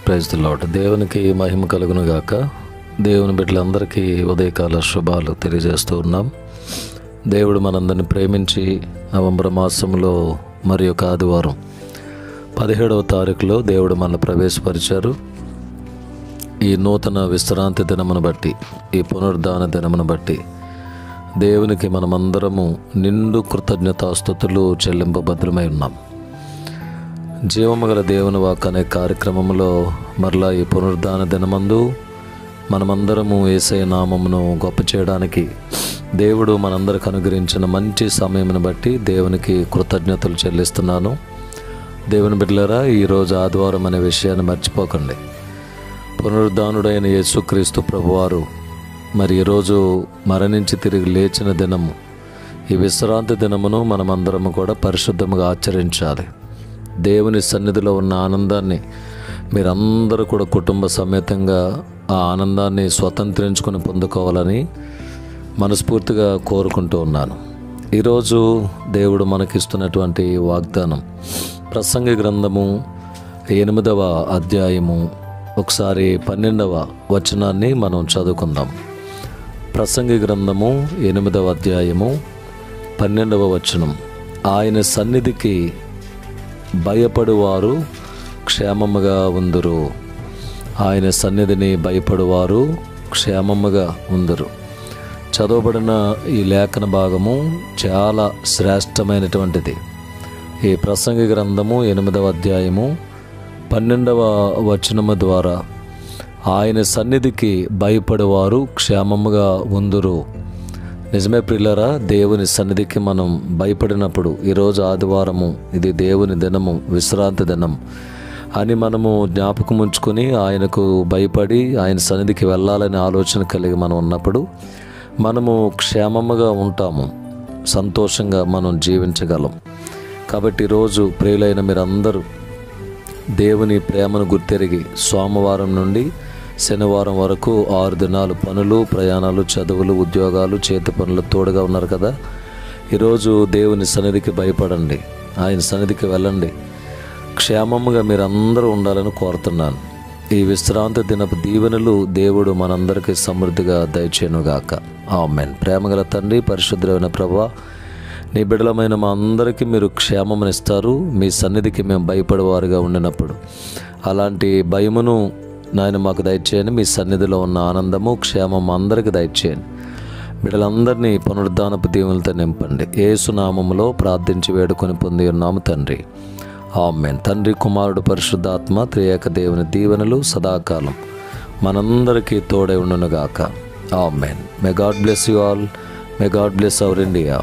Praise the lord. దేవునికి మహిమ కలుగును గాక. దేవుని బిడ్డలందరికీ ఉదయకాల శుభాలు తెలియజేస్తూ ఉన్నాం. దేవుడు మనందరిని ప్రేమించి నవంబర్ మాసంలో మరి ఒక ఆదివారం 17వ తారీఖులో దేవుడు మనల్ని ప్రవేశపరిచారు. ఈ నూతన విశ్రాంతి దినమును బట్టి, ఈ పునరుద్ధాన దినమును బట్టి దేవునికి మనమందరము నిండు కృతజ్ఞతాస్తుతులు చెల్లింపబద్ధమై ఉన్నాం. జీవము గల దేవుని వాక్ అనే కార్యక్రమంలో మరలా ఈ పునరుద్ధాన దినమందు మనమందరము యేసయ్య నామమును గొప్ప చేయడానికి దేవుడు మనందరికి అనుగ్రహించిన మంచి సమయమును బట్టి దేవునికి కృతజ్ఞతలు చెల్లిస్తున్నాను. దేవుని బిడ్డలారా, ఈరోజు ఆదివారం అనే విషయాన్ని మర్చిపోకండి. పునరుద్ధానుడైన యేసుక్రీస్తు ప్రభువారు మరి ఈరోజు మరణించి తిరిగి లేచిన దినము, ఈ విశ్రాంతి దినమును మనమందరము కూడా పరిశుద్ధముగా ఆచరించాలి. దేవుని సన్నిధిలో ఉన్న ఆనందాన్ని మీరందరూ కూడా కుటుంబ సమేతంగా ఆ ఆనందాన్ని స్వతంత్రించుకొని పొందుకోవాలని మనస్ఫూర్తిగా కోరుకుంటూ ఉన్నాను. ఈరోజు దేవుడు మనకిస్తున్నటువంటి వాగ్దానం ప్రసంగి గ్రంథము 8వ అధ్యాయము ఒకసారి 12వ వచనాన్ని మనం చదువుకుందాం. ప్రసంగి గ్రంథము 8వ అధ్యాయము 12వ వచనం. ఆయన సన్నిధికి భయపడువారు క్షేమముగా ఉందురు. ఆయన సన్నిధిని భయపడువారు క్షేమముగా ఉందురు. చదవబడిన ఈ లేఖన భాగము చాలా శ్రేష్టమైనటువంటిది. ఈ ప్రసంగి గ్రంథము 8వ అధ్యాయము 12వ వచనము ద్వారా ఆయన సన్నిధికి భయపడువారు క్షేమముగా ఉందురు. నిజమే ప్రియులారా, దేవుని సన్నిధికి మనం భయపడినప్పుడు, ఈరోజు ఆదివారము, ఇది దేవుని దినము, విశ్రాంతి దినం అని మనము జ్ఞాపకం ఉంచుకొని ఆయనకు భయపడి ఆయన సన్నిధికి వెళ్ళాలనే ఆలోచన కలిగి మనం ఉన్నప్పుడు మనము క్షేమముగా ఉంటాము, సంతోషంగా మనం జీవించగలం. కాబట్టి ఈరోజు ప్రియులైన మీరందరూ దేవుని ప్రేమను గుర్తెరిగి సోమవారం నుండి శనివారం వరకు 6 దినాలు పనులు, ప్రయాణాలు, చదువులు, ఉద్యోగాలు, చేతి పనులు తోడుగా ఉన్నారు కదా. ఈరోజు దేవుని సన్నిధికి భయపడండి, ఆయన సన్నిధికి వెళ్ళండి. క్షేమముగా మీరందరూ ఉండాలని కోరుతున్నాను. ఈ విశ్రాంతి దినపు దీవెనలు దేవుడు మనందరికీ సమృద్ధిగా దయచేయునుగాక. ఆమేన్. ప్రేమగల తండ్రి, పరిశుద్ధమైన ప్రభువా, నీ బిడ్డలమైన మా అందరికీ మీరు క్షేమమునిస్తారు. మీ సన్నిధికి మేము భయపడేవారుగా ఉండినప్పుడు అలాంటి భయమును నాయన మాకు దయచేయండి. మీ సన్నిధిలో ఉన్న ఆనందము, క్షేమం అందరికీ దయచేయండి. బిడ్డలందరినీ పునరుద్ధానపు దీవెనలతో నింపండి. యేసు నామములో ప్రార్థించి వేడుకొని పొంది ఉన్నాము తండ్రి. ఆమేన్. తండ్రి, కుమారుడు, పరిశుద్ధాత్మ త్రియేక దేవుని దీవెనలు సదాకాలం మనందరికీ తోడై ఉండునుగాక. Amen. May God bless you all. May God bless our India.